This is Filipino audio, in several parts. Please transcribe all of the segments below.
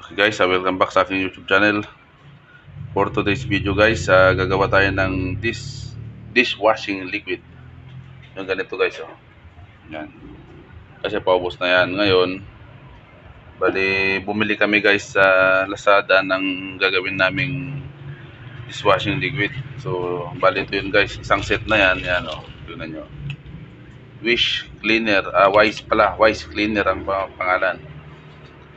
Okay guys, welcome back sa aking YouTube channel. For today's video guys, gagawa tayo ng dishwashing liquid. Yung ganito guys, oh. Yan. Kasi paubos na yan. Ngayon, bali bumili kami guys sa Lazada ng gagawin naming dishwashing liquid. So, bali ito yun guys, isang set na yan. Yan, oh. Tingnan nyo. Wish Cleaner, Wise Cleaner ang pangalan.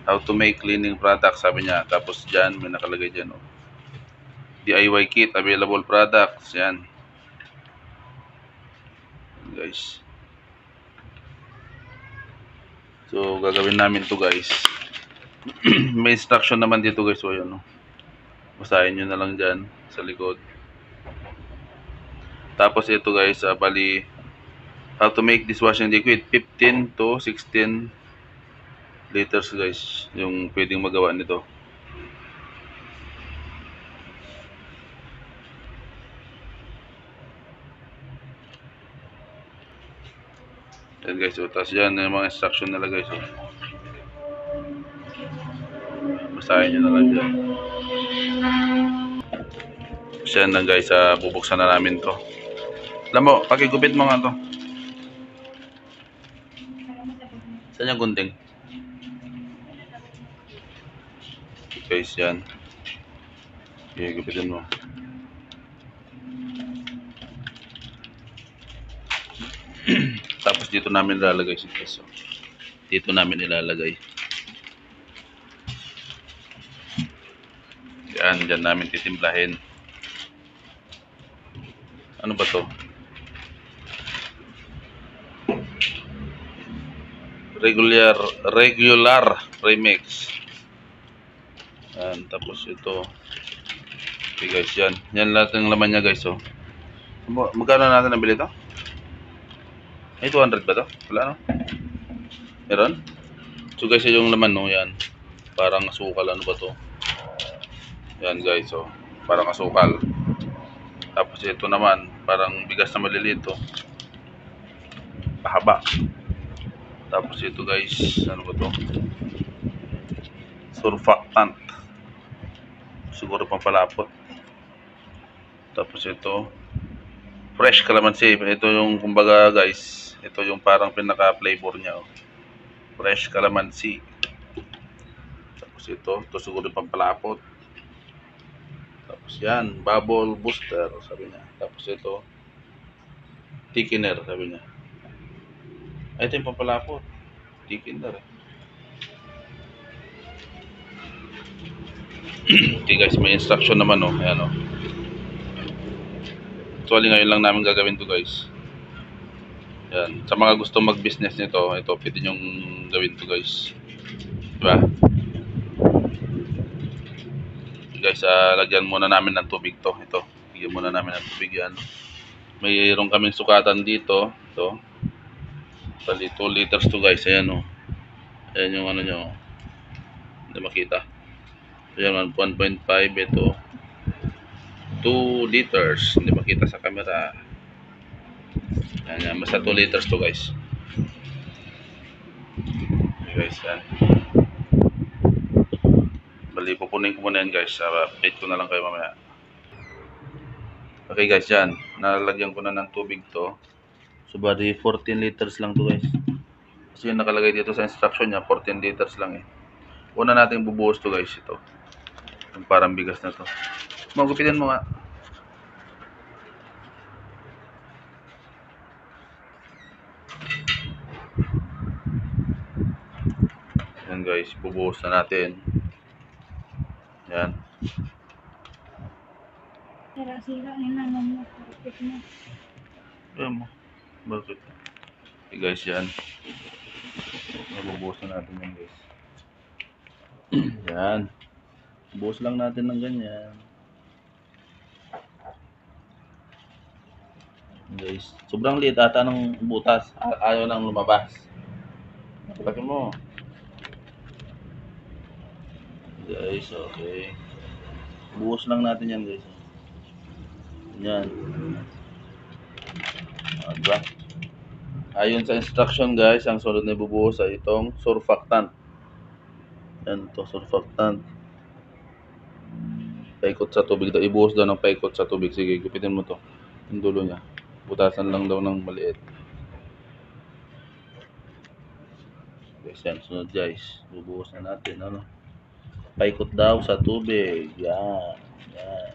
How to make cleaning product, sabi niya. Tapos dyan, may nakalagay dyan, oh. DIY kit, available products, yan guys. So gagawin namin to guys. May instruction naman dito guys, so yan, no? Basahin nyo na lang dyan sa likod. Tapos ito guys, bali how to make dishwashing liquid, 15 to 16 liters guys yung pwedeng magawa nito. Yan guys, so tapos yan yung mga instruction nila guys, so basahin nyo na lang dyan. So yan lang guys, bubuksan na namin to. Alam mo, pakigupit mo nga to. Saan yung gunting? Guys, yan. Okay, gupitin mo. Tapos dito namin ilalagay si peso. Dito namin ilalagay. Yan, dyan namin titimplahin. Ano ba to? Regular premix. Yan, tapos ito. Okay guys, yan. Yan lahat ng laman niya guys, oh. Magkano natin nabili ito? Ay, 200 ba to? Wala, no? Meron? So guys, yung laman, no, yan. Parang asukal, ano ba to? Yan guys, oh. Parang asukal. Tapos ito naman, parang bigas na maliliit, oh. Pahaba. Tapos ito guys, ano ba to? Surfactant. Siguro pampalapot. Tapos ito, fresh calamansi. Ito yung kumbaga guys, ito yung parang pinaka-flavor niya, oh. Fresh calamansi. Tapos ito siguro pampalapot. Tapos yan, bubble booster, sabi niya. Tapos ito, thickener, sabi niya. Ay, ito yung pampalapot. Thickener. Okay guys, may instruction naman, oh. Ayan, oh. Actually, ngayon lang namin gagawin to guys. Yan. Sa mga gusto mag-business nito, ito, pwede nyong gawin to guys. Diba? Guys, lagyan muna namin ng tubig to. Ito, lagyan muna namin ng tubig yan. Mayroon kaming sukatan dito. Ito. Bali, 2 liters to guys. Ayan, oh. Ayan yung ano nyo. Hindi makita. Ayan, 1.5. Ito. 2 liters. Hindi makita sa camera. Ayan, basta 2 liters to guys. Okay guys, yan. Bali, pupunin ko muna yan guys. Update ko na lang kayo mamaya. Okay guys, yan. Nalagyan ko na ng tubig to. So, bali, 14 liters lang to guys. Kasi yung nakalagay dito sa instruction niya, 14 liters lang eh. Una natin bubuhos to guys, ito. Yung parang bigas na to. Magupitin mo nga. Yan guys, bubuhos na natin. Yan. Sira-sira na naman mo. Kapit mo. Ayan mo. Bakit? Okay guys, yan. Bubuhos na natin yan guys. Yan. Buhos lang natin ng ganyan. Guys, sobrang liit ata ng butas. Ayaw nang lumabas. Laki mo. Guys, okay. Buhos lang natin yan guys. Yan. Diba? Ayon sa instruction guys, ang sunod na ibubuhos ay itong surfactant. Yan to, surfactant. Paikot sa tubig daw. Ibuhos daw ng paikot sa tubig. Sige, gupitin mo to. Yung dulo niya. Butasan lang daw ng maliit. Guys, yan. Sunod guys. Bubuhos na natin. Ano? Paikot daw sa tubig. Yan. Yan.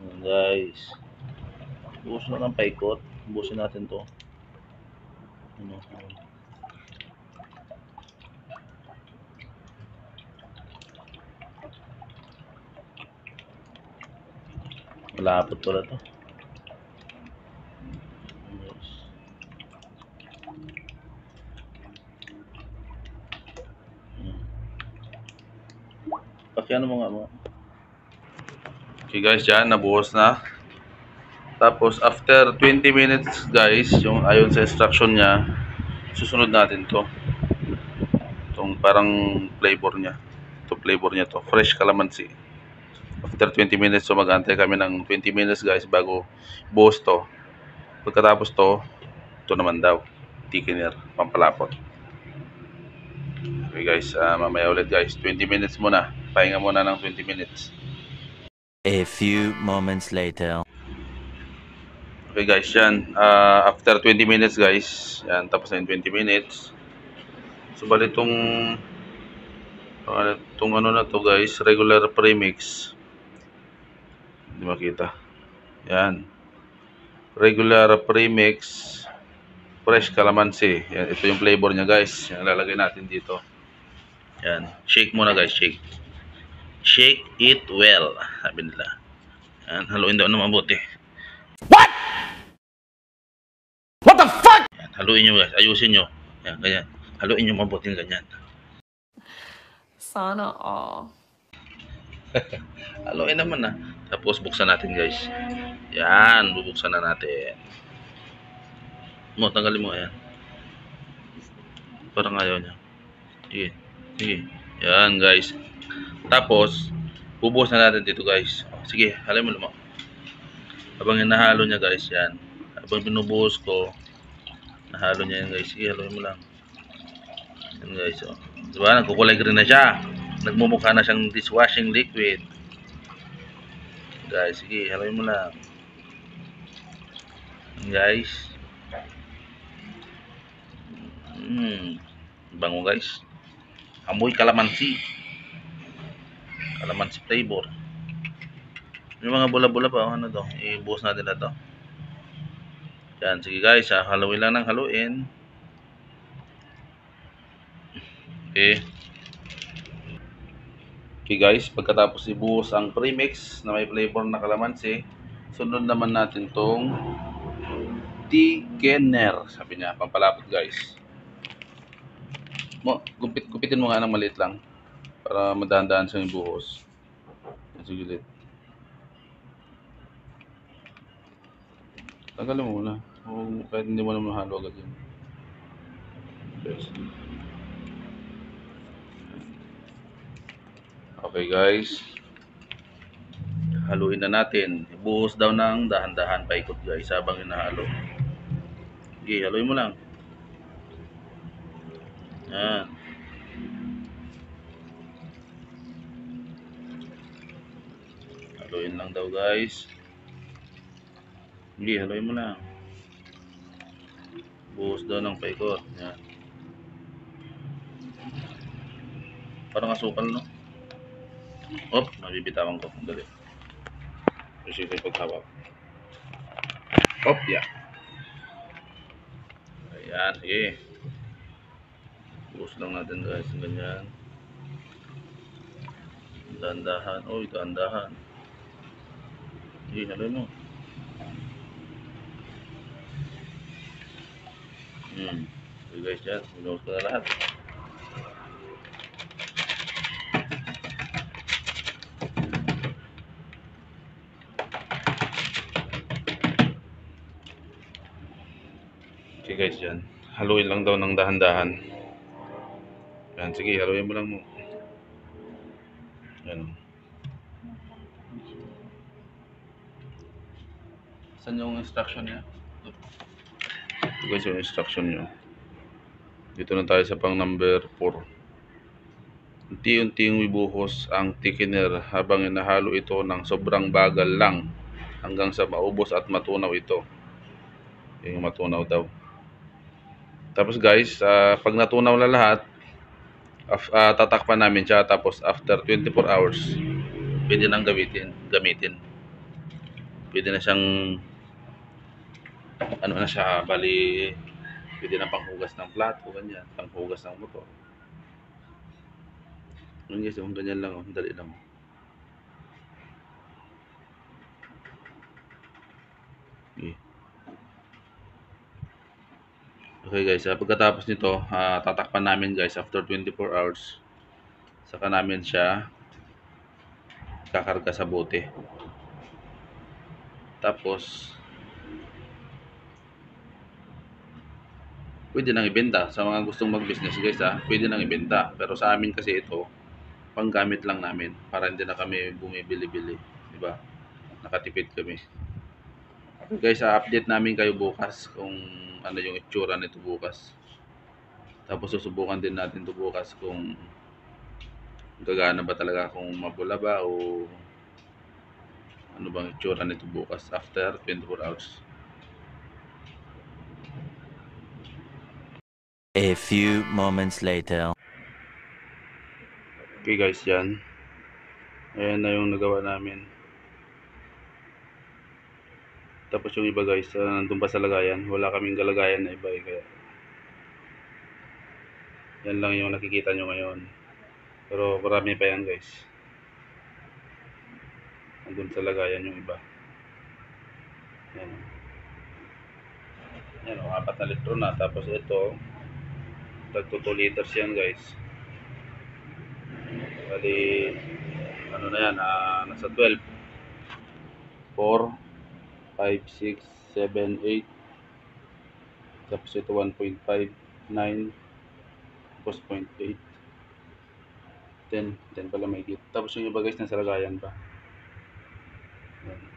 Yan guys. Buhos na ng paikot. Buhusin natin to. Ano? Malapot pala to. Yes. Pakiano mo nga mo. Okay guys, yan. Nabuhos na. Tapos after 20 minutes guys, yung ayon sa instruction niya, susunod natin to. Itong parang flavor niya. Ito flavor niya to. Fresh calamansi. After 20 minutes, so mag-antay kami ng 20 minutes guys bago buhos to. Pagkatapos to, ito naman daw. Thickener, pampalapot. Okay guys, mamaya ulit guys. 20 minutes muna. Pahinga muna ng 20 minutes. A few moments later. Okay guys, yan. After 20 minutes guys, yan, tapos na yung 20 minutes. So bali itong ano na to guys, regular premix. Hindi makita. Yan. Regular premix fresh calamansi. Yan, ito yung flavor niya guys. Yan, lalagay natin dito. Yan. Shake muna guys, shake. Shake it well, sabi nila. Yan, haluin daw na mabuti. What? What the fuck? Yan, haluin nyo guys, ayusin nyo. Yan, ganyan. Haluin nyo mabuti ganyan. Sana all. Haluin naman na. Tapos buksan natin guys. Yan, bubuksan na natin. Mo, tanggalin mo yan. Parang ayaw niya. Sige, sige. Yan guys. Tapos, bubuhos na natin dito guys. Sige, halay mo mo. Habang hinahalo niya guys, yan. Habang binubuhos ko, nahalo niya yan guys. Sige, haluin mo lang. Yan guys, oh. Diba, nagkukulay green na siya. Nagmumukha na siyang dishwashing liquid. Guys, sige, haluin mo lang. Yan guys. Bango guys. Amoy kalamansi. Kalamansi flavor. May mga bula-bula pa. Ano to? Ibuhos natin na to. Yan. Sige guys. Haluin lang ng haluin. Okay. Okay guys. Pagkatapos ibuhos ang premix na may flavor na kalamansi, sunod naman natin tong thickener. Sabi niya. Pampalapot guys. Gupitin mo nga ng maliit lang para madahan-dahan sa buhos. Sige ulit. Tagalin mo muna. O kahit hindi mo naman halo agad yun. Yes. Okay guys. Haluin na natin. Ibuhos daw ng dahan-dahan paikot guys habang hinahalo. Okay, haluin mo lang. Yan. Haluin lang daw guys. Hindi, haluin mo lang. Buhos daw ng paikot. Yan. Parang asukal, no? Op, mabibitawan ko. Dali. Kasi ito paghawak. Op, yeah. Ayan, sige. Buhos lang natin guys. Ganyan. Dahan-dahan. Oh, dahan-dahan. Sige, haluin mo. So guys, yan. Binuhos ko na lahat. Okay guys, yan. Haluin lang daw ng dahan-dahan. Yan, sige, haluin mo lang mo. Yan. Saan yung instruction niya? Ito guys yung instruction nyo. Dito na tayo sa pang number 4. Unti-unting ibuhos ang thickener habang inahalo ito ng sobrang bagal lang hanggang sa maubos at matunaw ito. Yung matunaw daw. Tapos guys, pag natunaw na lahat, tatakpan namin siya, tapos after 24 hours, pwede nang gamitin. Pwede na siyang, ano na siya, bali, pwede na panghugas ng plato, ganyan, panghugas ng motor. Yun guys, yung ganyan lang, dali lang. Okay. Okay guys, pagkatapos nito, tatakpan namin guys after 24 hours. Saka namin siya kakarga sa bote. Tapos, pwede nang ibenta. Sa mga gustong mag-business guys, pwede nang ibenta. Pero sa amin kasi ito, panggamit lang namin para hindi na kami bumibili-bili. Diba? Nakatipid kami. Guys, update namin kayo bukas kung ano yung itsura nito bukas. Tapos susubukan din natin ito bukas kung gagana ba talaga, kung mabula ba o ano bang itsura nito bukas after 24 hours. A few moments later. Okay guys, yan. Ayan na yung nagawa namin. Tapos yung iba guys, nandun pa sa lagayan. Wala kaming galagayan na iba kaya yan lang yung nakikita nyo ngayon. Pero marami pa yan guys. Nandun sa lagayan yung iba. Yan. Yan o, 4 na litro na. Tapos ito, tagto 2 liters yan guys. Bali, ano na yan, nasa 12. 4, 5, 6, 7, 8. Tapos ito 1.5, 9. Tapos 0.8. 10 pala may git. Tapos yung iba guys nasa lagayan pa. Yan.